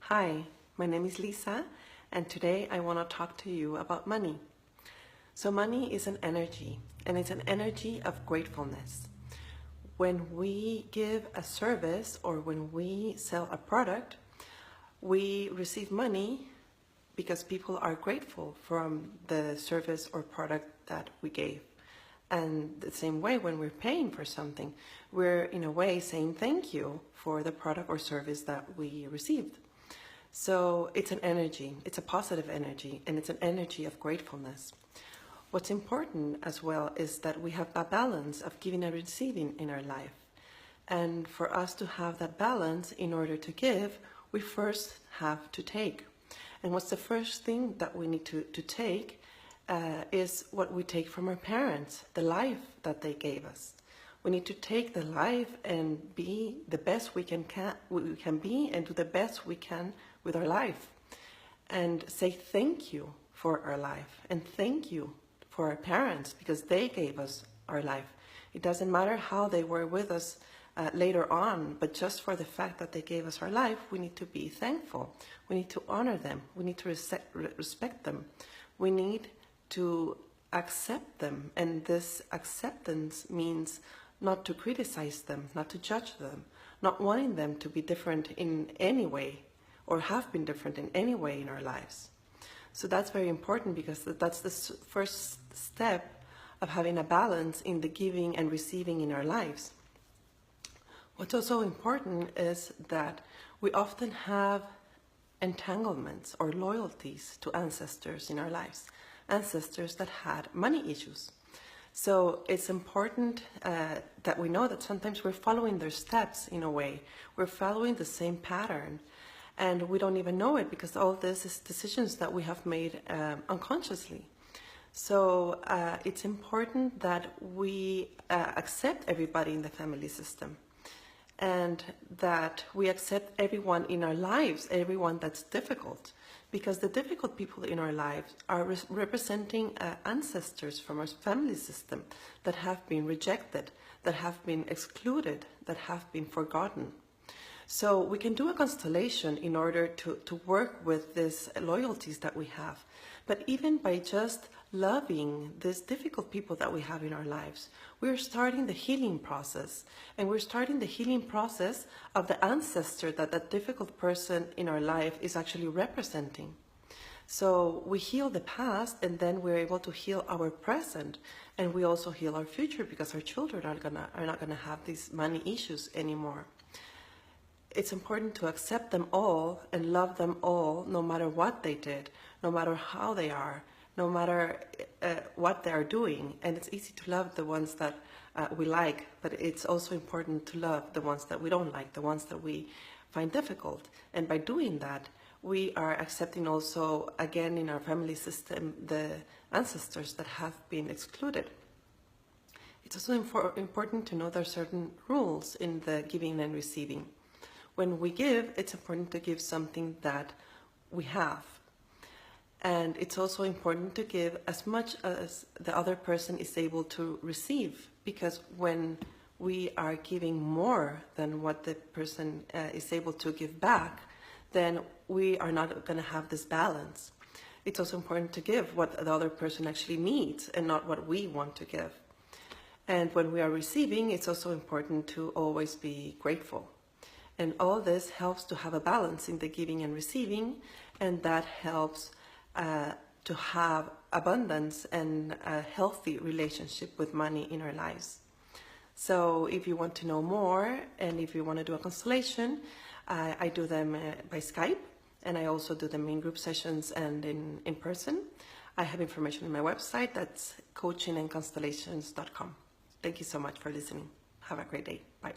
Hi, my name is Liza, and today I want to talk to you about money. So money is an energy, and it's an energy of gratefulness. When we give a service or when we sell a product, we receive money because people are grateful from the service or product that we gave. And the same way, when we're paying for something, we're in a way saying thank you for the product or service that we received. So it's an energy, it's a positive energy, and it's an energy of gratefulness. What's important as well is that we have a balance of giving and receiving in our life. And for us to have that balance, in order to give, we first have to take. And what's the first thing that we need to take is what we take from our parents, the life that they gave us. We need to take the life and be the best we can be, and do the best we can with our life, and say thank you for our life, and thank you for our parents because they gave us our life. It doesn't matter how they were with us later on, but just for the fact that they gave us our life, we need to be thankful. We need to honor them. We need to respect them. We need to accept them, and this acceptance means not to criticize them, not to judge them, not wanting them to be different in any way or have been different in any way in our lives. So that's very important, because that's the first step of having a balance in the giving and receiving in our lives. What's also important is that we often have entanglements or loyalties to ancestors in our lives, ancestors that had money issues. So it's important that we know that sometimes we're following their steps in a way. We're following the same pattern, and we don't even know it, because all this is decisions that we have made unconsciously. So it's important that we accept everybody in the family system, and that we accept everyone in our lives, everyone that's difficult. Because the difficult people in our lives are representing ancestors from our family system that have been rejected, that have been excluded, that have been forgotten. So we can do a constellation in order to work with these loyalties that we have. But even by just loving these difficult people that we have in our lives, we're starting the healing process. And we're starting the healing process of the ancestor that that difficult person in our life is actually representing. So we heal the past, and then we're able to heal our present, and we also heal our future, because our children are not gonna have these money issues anymore. It's important to accept them all and love them all, no matter what they did, no matter how they are, no matter what they are doing. And it's easy to love the ones that we like, but it's also important to love the ones that we don't like, the ones that we find difficult. And by doing that, we are accepting also, again, in our family system, the ancestors that have been excluded. It's also important to know there are certain rules in the giving and receiving. When we give, it's important to give something that we have. And it's also important to give as much as the other person is able to receive, because when we are giving more than what the person is able to give back, then we are not going to have this balance. It's also important to give what the other person actually needs and not what we want to give. And when we are receiving, it's also important to always be grateful. And all this helps to have a balance in the giving and receiving, and that helps to have abundance and a healthy relationship with money in our lives. So if you want to know more, and if you want to do a constellation, I do them by Skype, and I also do them in group sessions and in person. I have information on my website, that's coachingandconstellations.com. Thank you so much for listening. Have a great day. Bye.